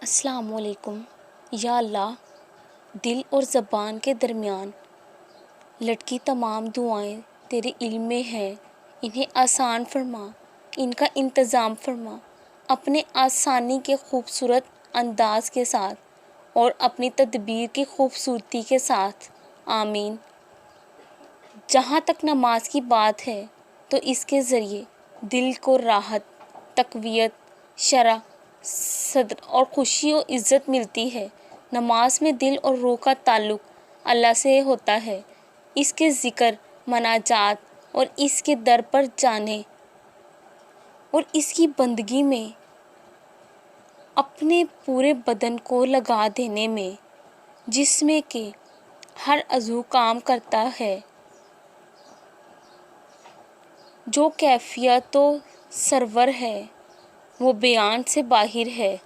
السلام علیکم۔ یا اللہ، دل اور زبان کے درمیان لٹکی تمام دعائیں تیرے علم میں ہیں، انہیں آسان فرما، ان کا انتظام فرما، اپنے آسانی کے خوبصورت انداز کے ساتھ اور اپنی تدبیر کی خوبصورتی کے ساتھ، آمین۔ جہاں تک نماز کی بات ہے تو اس کے ذریعے دل کو راحت، تقویت، شرح صدر اور خوشی و عزت ملتی ہے۔ نماز میں دل اور روح کا تعلق اللہ سے ہوتا ہے۔ اس کے ذکر، مناجات اور اس کے در پر جانے اور اس کی بندگی میں اپنے پورے بدن کو لگا دینے میں، جس میں کہ ہر عضو کام کرتا ہے، جو کیفیت و سرور ہے وہ بیان سے باہر ہے۔